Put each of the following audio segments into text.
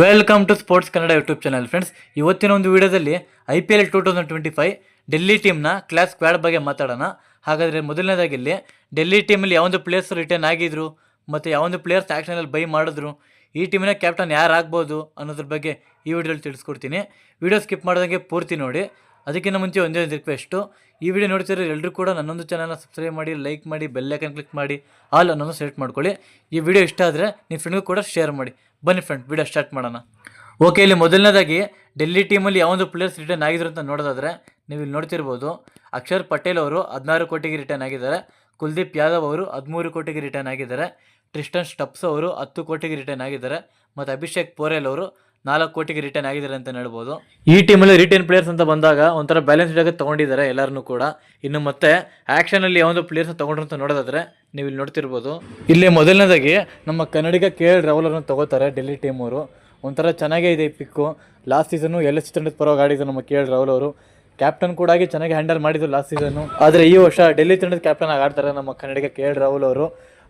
Welcome to sports Kannada YouTube channel friends. ಇವತ್ತಿನ ಒಂದು ವಿಡಿಯೋದಲ್ಲಿ IPL 2025 ಡೆಲ್ಲಿ ಟೀಮ್ನ ಕ್ಲಾಸ್ ಸ್ಕ್ವಾಡ್ ಬಗ್ಗೆ ಮಾತಾಡೋಣ. ಹಾಗಾದರೆ ಮೊದಲನೇದಾಗಿ ಇಲ್ಲಿ ಡೆಲ್ಲಿ ಟೀಮಲ್ಲಿ ಯಾವೊಂದು ಪ್ಲೇಯರ್ಸ್ ರಿಟರ್ನ್ ಆಗಿದ್ರು ಮತ್ತು ಯಾವೊಂದು ಪ್ಲೇಯರ್ಸ್ ಆ್ಯಕ್ಷನಲ್ಲಿ ಬೈ ಮಾಡಿದ್ರು, ಈ ಟೀಮಿನ ಕ್ಯಾಪ್ಟನ್ ಯಾರು ಆಗ್ಬೋದು ಅನ್ನೋದ್ರ ಬಗ್ಗೆ ಈ ವಿಡಿಯೋಲಿ ತಿಳಿಸ್ಕೊಡ್ತೀನಿ. ವಿಡಿಯೋ ಸ್ಕಿಪ್ ಮಾಡ್ದಂಗೆ ಪೂರ್ತಿ ನೋಡಿ. ಅದಕ್ಕಿಂತ ಮುಂಚೆ ಒಂದೇ ಒಂದು ರಿಕ್ವೆಸ್ಟು, ಈ ವಿಡಿಯೋ ನೋಡ್ತಿರೋ ಎಲ್ಲರೂ ಕೂಡ ನನ್ನೊಂದು ಚಾನಲ್ನ ಸಬ್ಸ್ಕ್ರೈಬ್ ಮಾಡಿ, ಲೈಕ್ ಮಾಡಿ, ಬೆಲ್ ಐಕನ್ ಕ್ಲಿಕ್ ಮಾಡಿ, ಆಲ್ ಅನ್ನೋದು ಸೆಲೆಕ್ಟ್ ಮಾಡ್ಕೊಳ್ಳಿ. ಈ ವಿಡಿಯೋ ಇಷ್ಟ ಆದರೆ ನಿಮ್ಮ ಫ್ರೆಂಡ್ಗೂ ಕೂಡ ಶೇರ್ ಮಾಡಿ. ಬನ್ನಿ ಫ್ರೆಂಡ್, ವಿಡಿಯೋ ಸ್ಟಾರ್ಟ್ ಮಾಡೋಣ. ಓಕೆ, ಇಲ್ಲಿ ಮೊದಲನೇದಾಗಿ ಡೆಲ್ಲಿ ಟೀಮಲ್ಲಿ ಯಾವೊಂದು ಪ್ಲೇಯರ್ಸ್ ರಿಟರ್ನ್ ಆಗಿದ್ರು ಅಂತ ನೋಡೋದಾದರೆ ನೀವು ಇಲ್ಲಿ ನೋಡ್ತಿರ್ಬೋದು. ಅಕ್ಷರ್ ಪಟೇಲ್ ಅವರು 16 ಕೋಟಿಗೆ ರಿಟರ್ನ್ ಆಗಿದ್ದಾರೆ. ಕುಲ್ದೀಪ್ ಯಾದವ್ ಅವರು 13 ಕೋಟಿಗೆ ರಿಟರ್ನ್ ಆಗಿದ್ದಾರೆ. ಟ್ರಿಸ್ಟನ್ ಸ್ಟಪ್ಸ್ ಅವರು 10 ಕೋಟಿಗೆ ರಿಟರ್ನ್ ಆಗಿದ್ದಾರೆ. ಮತ್ತು ಅಭಿಷೇಕ್ ಪೋರೆಲ್ ಅವರು 4 ಕೋಟಿಗೆ ರಿಟರ್ನ್ ಆಗಿದ್ದಾರೆ ಅಂತ ಹೇಳ್ಬೋದು. ಈ ಟೀಮಲ್ಲಿ ರಿಟರ್ನ್ ಪ್ಲೇಯರ್ಸ್ ಅಂತ ಬಂದಾಗ ಒಂಥರ ಬ್ಯಾಲೆನ್ಸ್ ಆಗಿ ತೊಗೊಂಡಿದ್ದಾರೆ ಎಲ್ಲರನ್ನೂ ಕೂಡ. ಇನ್ನು ಮತ್ತೆ ಆ್ಯಕ್ಷನಲ್ಲಿ ಯಾವೊಂದು ಪ್ಲೇಯರ್ಸ್ ತೊಗೊಂಡ್ರು ಅಂತ ನೋಡೋದಾದರೆ ನೀವು ಇಲ್ಲಿ ನೋಡ್ತಿರ್ಬೋದು. ಇಲ್ಲಿ ಮೊದಲನೇದಾಗಿ ನಮ್ಮ ಕನ್ನಡಿಗ KL ರಾಹುಲ್ ಅವ್ರನ್ನ ತೊಗೋತಾರೆ ಡೆಲ್ಲಿ ಟೀಮ್ ಅವರು. ಒಂಥರ ಚೆನ್ನಾಗೇ ಇದೆ ಈ ಪಿಕ್ಕು. ಲಾಸ್ಟ್ ಸೀಸನ್ನು LS ತಂಡದ ಪರವಾಗಿ ಆಡಿದ್ರು ನಮ್ಮ KL ರಾಹುಲ್ ಅವರು. ಕ್ಯಾಪ್ಟನ್ ಕೂಡ ಆಗಿ ಚೆನ್ನಾಗಿ ಹ್ಯಾಂಡಲ್ ಮಾಡಿದ್ರು ಲಾಸ್ಟ್ ಸೀಸನ್ನು. ಆದರೆ ಈ ವರ್ಷ ಡೆಲ್ಲಿ ತಂಡದ ಕ್ಯಾಪ್ಟನ್ ಆಗಿ ಆಡ್ತಾರೆ ನಮ್ಮ ಕನ್ನಡಿಗ KL ರಾಹುಲ್ ಅವರು.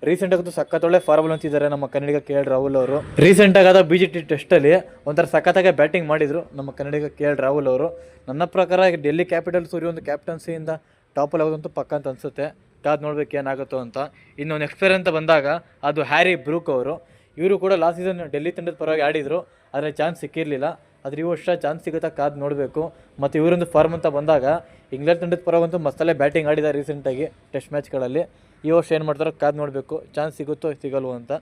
ರೀಸೆಂಟಾಗಂತೂ ಸಖತ್ತೊಳ್ಳೆ ಫಾರ್ಮಲ್ ಅಂತಿದ್ದಾರೆ ನಮ್ಮ ಕನ್ನಡಿಗ KL ರಾಹುಲ್ ಅವರು. ರೀಸೆಂಟಾಗಾದ BGT ಟೆಸ್ಟಲ್ಲಿ ಒಂಥರ ಸಖತ್ತಾಗಿ ಬ್ಯಾಟಿಂಗ್ ಮಾಡಿದರು ನಮ್ಮ ಕನ್ನಡಿಗ KL ರಾಹುಲ್ ಅವರು. ನನ್ನ ಪ್ರಕಾರ ಡೆಲ್ಲಿ ಕ್ಯಾಪಿಟಲ್ಸ್ ಒಂದು ಕ್ಯಾಪ್ಟನ್ಸಿಯಿಂದ ಟಾಪಲ್ಲಿ ಆಗೋದಂತೂ ಪಕ್ಕ ಅಂತ ಅನಿಸುತ್ತೆ. ಕಾದು ನೋಡ್ಬೇಕು ಏನಾಗುತ್ತೋ ಅಂತ. ಇನ್ನು ನೆಕ್ಸ್ಟ್ ಪ್ಲೇಯರ್ ಅಂತ ಬಂದಾಗ ಅದು ಹ್ಯಾರಿ ಬ್ರೂಕ್ ಅವರು. ಇವರು ಕೂಡ ಲಾಸ್ಟ್ ಸೀಸನ್ ಡೆಲ್ಲಿ ತಂಡದ ಪರವಾಗಿ ಆಡಿದರು, ಆದರೆ ಚಾನ್ಸ್ ಸಿಕ್ಕಿರಲಿಲ್ಲ. ಆದರೆ ಈ ವರ್ಷ ಚಾನ್ಸ್ ಸಿಗುತ್ತಾ ಕಾದು ನೋಡಬೇಕು. ಮತ್ತು ಇವರೊಂದು ಫಾರ್ಮ್ ಅಂತ ಬಂದಾಗ ಇಂಗ್ಲೆಂಡ್ ತಂಡದ ಪರವಂತೂ ಮಸ್ತಲ್ಲೇ ಬ್ಯಾಟಿಂಗ್ ಆಡಿದ್ದಾರೆ ರೀಸೆಂಟಾಗಿ ಟೆಸ್ಟ್ ಮ್ಯಾಚ್ಗಳಲ್ಲಿ. ಈ ವರ್ಷ ಏನು ಮಾಡ್ತಾರೋ ಕಾದು ನೋಡಬೇಕು, ಚಾನ್ಸ್ ಸಿಗುತ್ತೋ ಸಿಗಲ್ವೋ ಅಂತ.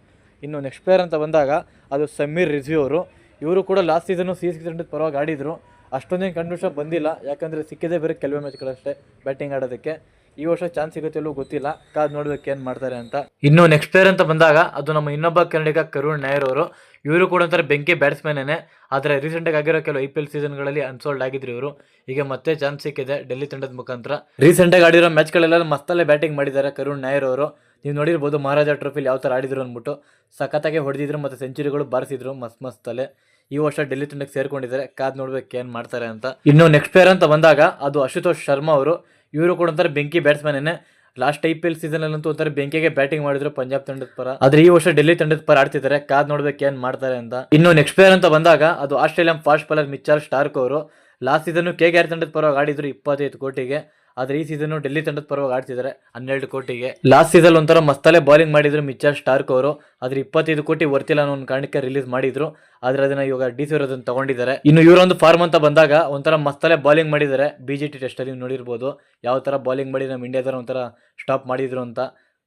ಇನ್ನು ನೆಕ್ಸ್ಟ್ ಪ್ಲೇಯರ್ ಅಂತ ಬಂದಾಗ ಅದು ಸಮೀರ್ ರಿಜ್ವಿ ಅವರು. ಇವರು ಕೂಡ ಲಾಸ್ಟ್ ಸೀಸನ್ನು CSK ತಂಡದ ಪರವಾಗಿ ಆಡಿದರು. ಅಷ್ಟೊಂದೇನು ಕಂಡೀಷನ್ ಬಂದಿಲ್ಲ, ಯಾಕಂದರೆ ಸಿಕ್ಕಿದೆ ಬೇರೆ ಕೆಲವೇ ಮ್ಯಾಚ್ಗಳಷ್ಟೇ ಬ್ಯಾಟಿಂಗ್ ಆಡೋದಕ್ಕೆ. ಈ ವರ್ಷ ಚಾನ್ಸ್ ಸಿಗುತ್ತಲ್ಲೂ ಗೊತ್ತಿಲ್ಲ, ಕಾದು ನೋಡ್ಬೇಕು ಏನು ಮಾಡ್ತಾರೆ ಅಂತ. ಇನ್ನು ನೆಕ್ಸ್ಟ್ ಪ್ಲೇಯರ್ ಅಂತ ಬಂದಾಗ ಅದು ನಮ್ಮ ಇನ್ನೊಬ್ಬ ಕನ್ನಡಿಗ ಕರುಣ್ ನಾಯರ್ ಅವರು. ಇವರು ಕೂಡ ಒಂಥರ ಬೆಂಕಿ ಬ್ಯಾಟ್ಸ್ಮನ್ನೇ. ಆದರೆ ರೀಸೆಂಟಾಗಿ ಆಗಿರೋ ಕೆಲವು IPL ಸೀಸನ್ಗಳಲ್ಲಿ ಅನ್ಸೋಲ್ಡ್ ಆಗಿದ್ರು ಇವರು. ಈಗ ಮತ್ತೆ ಚಾನ್ಸ್ ಸಿಕ್ಕಿದೆ ಡೆಲ್ಲಿ ತಂಡದ ಮುಖಾಂತರ. ರೀಸೆಂಟಾಗಿ ಆಡಿರೋ ಮ್ಯಾಚ್ಗಳೆಲ್ಲ ಮಸ್ತಲ್ಲೇ ಬ್ಯಾಟಿಂಗ್ ಮಾಡಿದ್ದಾರೆ ಕರುಣ್ ನಾಯರ್ ಅವರು. ನೀವು ನೋಡಿರ್ಬೋದು ಮಹಾರಾಜ ಟ್ರೋಫಿಲಿ ಯಾವ ಥರ ಆಡಿದ್ರು ಅಂದ್ಬಿಟ್ಟು ಸಖತ್ತಾಗೆ ಹೊಡೆದಿದ್ರು ಮತ್ತು ಸೆಂಚುರಿಗಳು ಬಾರಿಸಿದ್ರು ಮಸ್ತಲ್ಲೇ. ಈ ವರ್ಷ ಡೆಲ್ಲಿ ತಂಡಕ್ಕೆ ಸೇರ್ಕೊಂಡಿದ್ದಾರೆ, ಕಾದು ನೋಡ್ಬೇಕು ಏನು ಮಾಡ್ತಾರೆ ಅಂತ. ಇನ್ನು ನೆಕ್ಸ್ಟ್ ಪ್ಲೇಯರ್ ಅಂತ ಬಂದಾಗ ಅದು ಅಶುತೋಷ್ ಶರ್ಮಾ ಅವರು. ಇವರು ಕೂಡ ಒಂಥರ ಬೆಂಕಿ ಬ್ಯಾಟ್ಸ್ಮನ್ನೇ. ಲಾಸ್ಟ್ IPL ಸೀಸನಲ್ಲಂತೂ ಒಂಥರ ಬೆಂಕಿಗೆ ಬ್ಯಾಟಿಂಗ್ ಮಾಡಿದ್ರು ಪಂಜಾಬ್ ತಂಡದ ಪರ. ಆದರೆ ಈ ವರ್ಷ ಡೆಲ್ಲಿ ತಂಡದ ಪರ ಆಡ್ತಿದ್ದಾರೆ, ಕಾದು ನೋಡ್ಬೇಕು ಏನು ಮಾಡ್ತಾರೆ ಅಂತ. ಇನ್ನು ನೆಕ್ಸ್ಟ್ ಪ್ಲೇಯರ್ ಅಂತ ಬಂದಾಗ ಅದು Australian fast bowler Mitchell Starc ಅವರು. ಲಾಸ್ಟ್ ಸೀಸನ್ನು KKR ತಂಡದ ಪರವಾಗಿ ಆಡಿದ್ರು 25 ಕೋಟಿಗೆ. ಆದರೆ ಈ ಸೀಸನ್ನು ಡೆಲ್ಲಿ ತಂಡದ ಪರವಾಗಿ ಆಡ್ತಿದ್ದಾರೆ 12 ಕೋಟಿಗೆ. ಲಾಸ್ಟ್ ಸೀಸನ್ ಒಂಥರ ಮಸ್ತಲ್ಲೇ ಬಾಲಿಂಗ್ ಮಾಡಿದ್ರು ಮಿಚೆಲ್ ಸ್ಟಾರ್ಕ್ ಅವರು. ಆದರೆ 25 ಕೋಟಿ ವರ್ತಿಲ್ಲ ಅನ್ನೋ ಒಂದು ಕಾರಣಕ್ಕೆ ರಿಲೀಸ್ ಮಾಡಿದ್ರು. ಆದರೆ ಅದನ್ನ ಇವಾಗ DC ಅವರು ಅದನ್ನು ತಗೊಂಡಿದ್ದಾರೆ. ಇನ್ನು ಇವರೊಂದು ಫಾರ್ಮ್ ಅಂತ ಬಂದಾಗ ಒಂಥರ ಮಸ್ತಲ್ಲೇ ಬಾಲಿಂಗ್ ಮಾಡಿದ್ದಾರೆ BGT ಟೆಸ್ಟಲ್ಲಿ. ನೀವು ನೋಡಿರ್ಬೋದು ಯಾವ ಥರ ಬಾಲಿಂಗ್ ಮಾಡಿ ನಮ್ಮ ಇಂಡಿಯಾದವ್ರು ಒಂಥರ ಸ್ಟಾಪ್ ಮಾಡಿದ್ರು ಅಂತ.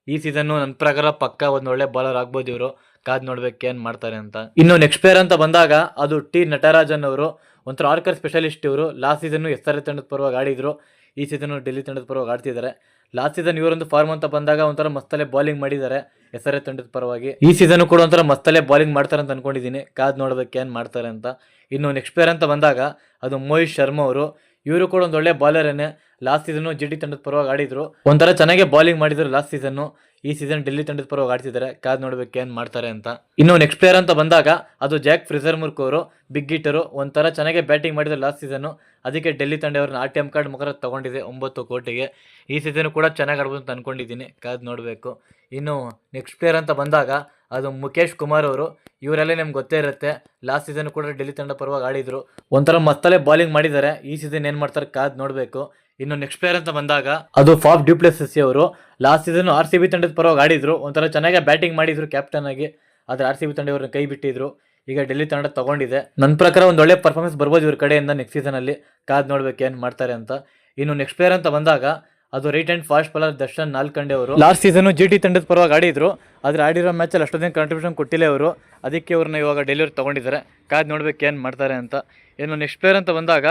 ಈ ಸೀಸನ್ನು ನನ್ನ ಪ್ರಕಾರ ಪಕ್ಕ ಒಂದು ಒಳ್ಳೆ ಬಾಲರ್ ಆಗ್ಬೋದು ಇವರು, ಕಾದು ನೋಡ್ಬೇಕು ಏನು ಮಾಡ್ತಾರೆ ಅಂತ. ಇನ್ನು ನೆಕ್ಸ್ಟ್ ಪ್ಲೇಯರ್ ಅಂತ ಬಂದಾಗ ಅದು T ನಟರಾಜನ್ ಅವರು. ಒಂಥರ ಆರ್ಕರ್ ಸ್ಪೆಷಲಿಸ್ಟ್ ಇವರು. ಲಾಸ್ಟ್ ಸೀಸನ್ನು SRH ತಂಡದ ಪರವಾಗಿ ಆಡಿದ್ರು. ಈ ಸೀಸನ್ನು ಡೆಲ್ಲಿ ತಂಡದ ಪರವಾಗಿ ಆಡ್ತಿದ್ದಾರೆ. ಲಾಸ್ಟ್ ಸೀಸನ್ ಇವರೊಂದು ಫಾರ್ಮ್ ಅಂತ ಬಂದಾಗ ಒಂಥರ ಮಸ್ತಲ್ಲೇ ಬಾಲಿಂಗ್ ಮಾಡಿದ್ದಾರೆ SRH ತಂಡದ ಪರವಾಗಿ. ಈ ಸೀಸನ್ ಕೂಡ ಒಂಥರ ಮಸ್ತಲ್ಲೇ ಬಾಲಿಂಗ್ ಮಾಡ್ತಾರೆ ಅಂತ ಅನ್ಕೊಂಡಿದ್ದೀನಿ, ಕಾದು ನೋಡ್ಬೇಕು ಏನು ಮಾಡ್ತಾರೆ ಅಂತ. ಇನ್ನು ನೆಕ್ಸ್ಟ್ ಪ್ಲೇಯರ್ ಅಂತ ಬಂದಾಗ ಅದು ಮೋಹಿತ್ ಶರ್ಮಾ ಅವರು. ಇವರು ಕೂಡ ಒಂದು ಒಳ್ಳೆ ಬಾಲರೇನೆ. ಲಾಸ್ಟ್ ಸೀಸನ್ನು GT ತಂಡದ ಪರವಾಗಿ ಆಡಿದ್ರು, ಒಂಥರ ಚೆನ್ನಾಗೆ ಬಾಲಿಂಗ್ ಮಾಡಿದ್ರು ಲಾಸ್ಟ್ ಸೀಸನ್ನು. ಈ ಸೀಸನ್ ಡೆಲ್ಲಿ ತಂಡದ ಪರವಾಗಿ ಆಡ್ತಿದ್ದಾರೆ, ಕಾದು ನೋಡ್ಬೇಕು ಏನು ಮಾಡ್ತಾರೆ ಅಂತ. ಇನ್ನು ನೆಕ್ಸ್ಟ್ ಪ್ಲೇಯರ್ ಅಂತ ಬಂದಾಗ ಅದು ಜಾಕ್ ಫ್ರಿಜರ್ಮುರ್ಕ್ ಅವರು. ಬಿಗ್ ಹಿಟ್ಟರು, ಒಂಥರ ಚೆನ್ನಾಗೆ ಬ್ಯಾಟಿಂಗ್ ಮಾಡಿದ್ರು ಲಾಸ್ಟ್ ಸೀಸನ್ನು. ಅದಕ್ಕೆ ಡೆಲ್ಲಿ ತಂಡ ಅವ್ರನ್ನ ATM ಕಾರ್ಡ್ ಮುಖಾಂತರ ತಗೊಂಡಿದೆ 9 ಕೋಟಿಗೆ. ಈ ಸೀಸನ್ ಕೂಡ ಚೆನ್ನಾಗಿ ಆಡ್ಬೋದು ಅಂತ ಅನ್ಕೊಂಡಿದ್ದೀನಿ, ಕಾದು ನೋಡಬೇಕು. ಇನ್ನು ನೆಕ್ಸ್ಟ್ ಪ್ಲೇಯರ್ ಅಂತ ಬಂದಾಗ ಅದು ಮುಖೇಶ್ ಕುಮಾರ್ ಅವರು. ಇವರೆಲ್ಲ ನಿಮ್ಗೆ ಗೊತ್ತೇ ಇರುತ್ತೆ, ಲಾಸ್ಟ್ ಸೀಸನ್ ಕೂಡ ಡೆಲ್ಲಿ ತಂಡ ಪರವಾಗಿ ಆಡಿದ್ರು. ಒಂಥರ ಮಸ್ತಲ್ಲೇ ಬಾಲಿಂಗ್ ಮಾಡಿದ್ದಾರೆ. ಈ ಸೀಸನ್ ಏನು ಮಾಡ್ತಾರೆ ಕಾದು ನೋಡಬೇಕು. ಇನ್ನು ನೆಕ್ಸ್ಟ್ ಪ್ಲೇಯರ್ ಅಂತ ಬಂದಾಗ ಅದು ಫಾಫ್ ಡು ಪ್ಲೆಸಿಸ್ ಅವರು. ಲಾಸ್ಟ್ ಸೀಸನ್ RCB ತಂಡದ ಪರವಾಗಿ ಆಡಿದ್ರು, ಒಂಥರ ಚೆನ್ನಾಗಿ ಬ್ಯಾಟಿಂಗ್ ಮಾಡಿದ್ರು ಕ್ಯಾಪ್ಟನ್ ಆಗಿ. ಆದರೆ RCB ತಂಡ ಇವ್ರನ್ನ ಕೈ ಬಿಟ್ಟಿದ್ರು. ಈಗ ಡೆಲ್ಲಿ ತಂಡ ತಗೊಂಡಿದೆ. ನನ್ನ ಪ್ರಕಾರ ಒಂದು ಒಳ್ಳೆ ಪರ್ಫಾರ್ಮೆನ್ಸ್ ಬರ್ಬೋದು ಇವ್ರ ಕಡೆಯಿಂದ ನೆಕ್ಸ್ಟ್ ಸೀಸನಲ್ಲಿ, ಕಾದು ನೋಡ್ಬೇಕು ಏನು ಮಾಡ್ತಾರೆ ಅಂತ. ಇನ್ನು ನೆಕ್ಸ್ಟ್ ಪ್ಲೇಯರ್ ಅಂತ ಬಂದಾಗ ಅದು right hand fast bowler Darshan Nalkande ಅವರು. ಲಾಸ್ಟ್ ಸೀಸನ್ನು GT ತಂಡದ ಪರವಾಗಿ ಆಡಿದ್ರು, ಆದರೆ ಆಡಿರೋ ಮ್ಯಾಚಲ್ಲಿ ಅಷ್ಟೊಂದೇನು ಕಾಂಟ್ರಿಬ್ಯೂಷನ್ ಕೊಟ್ಟಿಲ್ಲ ಅವರು. ಅದಕ್ಕೆ ಇವ್ರನ್ನ ಇವಾಗ ಡೆಲ್ಲಿ ತಗೊಂಡಿದ್ದಾರೆ, ಕಾದು ನೋಡ್ಬೇಕು ಏನು ಮಾಡ್ತಾರೆ ಅಂತ. ಇನ್ನು ನೆಕ್ಸ್ಟ್ ಪ್ಲೇಯರ್ ಅಂತ ಬಂದಾಗ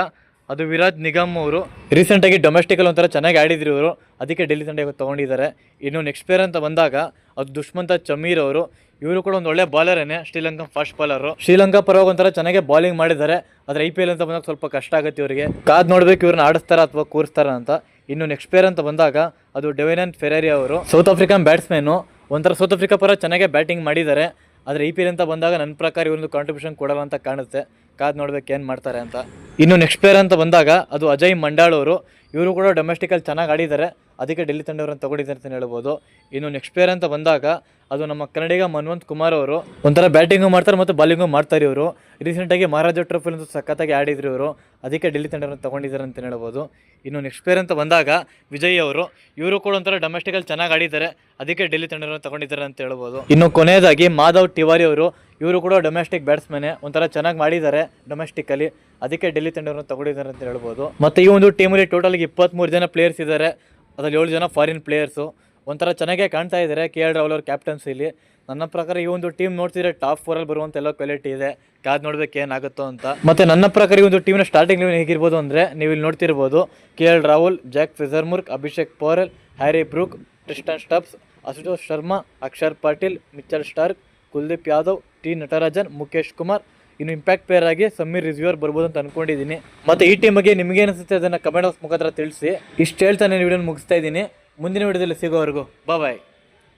ಅದು ವಿರಾಜ್ ನಿಗಮ್ ಅವರು. ರೀಸೆಂಟಾಗಿ ಡೊಮೆಸ್ಟಿಕಲ್ಲಿ ಒಂಥರ ಚೆನ್ನಾಗಿ ಆಡಿದ್ರು ಇವರು, ಅದಕ್ಕೆ ಡೆಲ್ಲಿ ತಂಡ ಇವತ್ತು ತೊಗೊಂಡಿದ್ದಾರೆ. ಇನ್ನು ನೆಕ್ಸ್ಟ್ ಪ್ಲೇಯರ್ ಅಂತ ಬಂದಾಗ ಅದು ದುಷ್ಮಂತ ಚಮೀರ್ ಅವರು. ಇವರು ಕೂಡ ಒಂದು ಒಳ್ಳೆ ಬಾಲರೇನೆ, ಶ್ರೀಲಂಕಾ ಫಾಸ್ಟ್ ಬಾಲರು. ಶ್ರೀಲಂಕಾ ಪರವಾಗಿ ಒಂಥರ ಚೆನ್ನಾಗಿ ಬಾಲಿಂಗ್ ಮಾಡಿದ್ದಾರೆ. ಆದರೆ IPL ಅಂತ ಬಂದಾಗ ಸ್ವಲ್ಪ ಕಷ್ಟ ಆಗುತ್ತೆ ಇವರಿಗೆ, ಕಾದು ನೋಡ್ಬೇಕು ಇವ್ರನ್ನ ಆಡಿಸ್ತಾರ ಅಥವಾ ಕೂರಿಸ್ತಾರ ಅಂತ. ಇನ್ನು ನೆಕ್ಸ್ಟ್ ಪ್ಲೇಯರ್ ಅಂತ ಬಂದಾಗ ಅದು ಡೆವಿನನ್ ಫೆರೇರಿ ಅವರು. South African batsman. ಒಂಥರ ಸೌತ್ ಆಫ್ರಿಕಾ ಪರ ಚೆನ್ನಾಗಿ ಬ್ಯಾಟಿಂಗ್ ಮಾಡಿದ್ದಾರೆ. ಆದರೆ IPL ಅಂತ ಬಂದಾಗ ನನ್ನ ಪ್ರಕಾರ ಇವರೊಂದು ಕಾಂಟ್ರಿಬ್ಯೂಷನ್ ಕೊಡಲ್ಲ ಅಂತ ಕಾಣುತ್ತೆ, ಕಾದು ನೋಡ್ಬೇಕು ಏನು ಮಾಡ್ತಾರೆ ಅಂತ. ಇನ್ನು ನೆಕ್ಸ್ಟ್ ಪ್ಲೇಯರ್ ಅಂತ ಬಂದಾಗ ಅದು ಅಜಯ್ ಮಂಡಾಳ್ ಅವರು. ಇವರು ಕೂಡ ಡೊಮೆಸ್ಟಿಕಲ್ಲಿ ಚೆನ್ನಾಗಿ ಆಡಿದ್ದಾರೆ, ಅದಕ್ಕೆ ಡೆಲ್ಲಿ ತಂಡವರನ್ನು ತಗೊಂಡಿದ್ದಾರೆ ಅಂತ ಹೇಳ್ಬೋದು. ಇನ್ನು ನೆಕ್ಸ್ಟ್ ಪ್ಲೇಯರ್ ಅಂತ ಬಂದಾಗ ಅದು ನಮ್ಮ ಕನ್ನಡಿಗ ಮನ್ವಂತ್ ಕುಮಾರ್ ಅವರು. ಒಂಥರ ಬ್ಯಾಟಿಂಗು ಮಾಡ್ತಾರೆ ಮತ್ತು ಬಾಲಿಂಗು ಮಾಡ್ತಾರೆ ಇವರು. ರೀಸೆಂಟಾಗಿ ಮಹಾರಾಜ ಟ್ರೋಫಿಲಂತೂ ಸಖತ್ತಾಗಿ ಆಡಿದ್ರು ಇವರು, ಅದಕ್ಕೆ ಡೆಲ್ಲಿ ತಂಡವನ್ನು ತಗೊಂಡಿದ್ದಾರೆ ಅಂತ ಹೇಳ್ಬೋದು. ಇನ್ನು ನೆಕ್ಸ್ಟ್ ಪ್ಲೇಯರ್ ಅಂತ ಬಂದಾಗ ವಿಜಯ್ ಅವರು. ಇವರು ಕೂಡ ಒಂಥರ ಡೊಮೆಸ್ಟಿಕಲ್ಲಿ ಚೆನ್ನಾಗಿ ಆಡಿದ್ದಾರೆ, ಅದಕ್ಕೆ ಡೆಲ್ಲಿ ತಂಡವನ್ನು ತಗೊಂಡಿದ್ದಾರೆ ಅಂತ ಹೇಳ್ಬೋದು. ಇನ್ನು ಕೊನೆಯದಾಗಿ ಮಾಧವ್ ತಿವಾರಿ ಅವರು. ಇವರು ಕೂಡ ಡೊಮೆಸ್ಟಿಕ್ ಬ್ಯಾಟ್ಸ್ಮನ್, ಒಂಥರ ಚೆನ್ನಾಗಿ ಮಾಡಿದ್ದಾರೆ ಡೊಮೆಸ್ಟಿಕಲ್ಲಿ, ಅದಕ್ಕೆ ಡೆಲ್ಲಿ ತಂಡವನ್ನು ತಗೊಂಡಿದ್ದಾರೆ ಅಂತ ಹೇಳ್ಬೋದು. ಮತ್ತು ಈ ಒಂದು ಟೀಮಲ್ಲಿ ಟೋಟಲ್ಗೆ 23 ಜನ ಪ್ಲೇಯರ್ಸ್ ಇದ್ದಾರೆ, ಅದರಲ್ಲಿ 7 ಜನ ಫಾರಿನ್ ಪ್ಲೇಯರ್ಸು. ಒಂಥರ ಚೆನ್ನಾಗೇ ಕಾಣ್ತಾ ಇದ್ದಾರೆ KL ರಾಹುಲ್ ಅವ್ರ ಕ್ಯಾಪ್ಟನ್ಸಿಲಿ. ನನ್ನ ಪ್ರಕಾರ ಈ ಒಂದು ಟೀಮ್ ನೋಡ್ತಿದ್ರೆ ಟಾಪ್ 4ಅಲ್ಲಿ ಬರುವಂಥ ಎಲ್ಲ ಕ್ವಾಲಿಟಿ ಇದೆ, ಕಾದು ನೋಡ್ಬೇಕು ಏನಾಗುತ್ತೋ ಅಂತ. ಮತ್ತು ನನ್ನ ಪ್ರಕಾರ ಈ ಒಂದು ಟೀಮ್ನ ಸ್ಟಾರ್ಟಿಂಗ್ ಲೆವೆನ್ ಹೇಗಿರ್ಬೋದು ಅಂದರೆ ನೀವು ಇಲ್ಲಿ ನೋಡ್ತಿರ್ಬೋದು. KL Rahul, Jake Fraser McGurk, Abhishek Porel, Harry Brook, Tristan Stubbs, Ashutosh Sharma, Axar Patel, Mitchell Starc, Kuldeep Yadav, T Natarajan, Mukesh Kumar. ಇನ್ನು ಇಂಪ್ಯಾಕ್ಟ್ ಪ್ಲೇಯರ್ ಆಗಿ ಸಮೀರ್ ರಿಜ್ವಿಯರ್ ಬರ್ಬೋದು ಅಂತ ಅನ್ಕೊಂಡಿದ್ದೀನಿ. ಮತ್ತು ಈ ಟೀಮ್ ಬಗ್ಗೆ ನಿಮಗೆ ಅನಿಸುತ್ತೆ ಅದನ್ನು ಕಮೆಂಟ್ ಬಾಕ್ಸ್ ಮುಖಾಂತರ ತಿಳಿಸಿ. ಇಷ್ಟು ಹೇಳ್ತಾ ನಾನು ವಿಡಿಯೋನ ಮುಗಿಸ್ತಾ ಇದ್ದೀನಿ. ಮುಂದಿನ ವಿಡಿಯೋದಲ್ಲಿ ಸಿಗೋವರೆಗೂ ಬಾಯ್.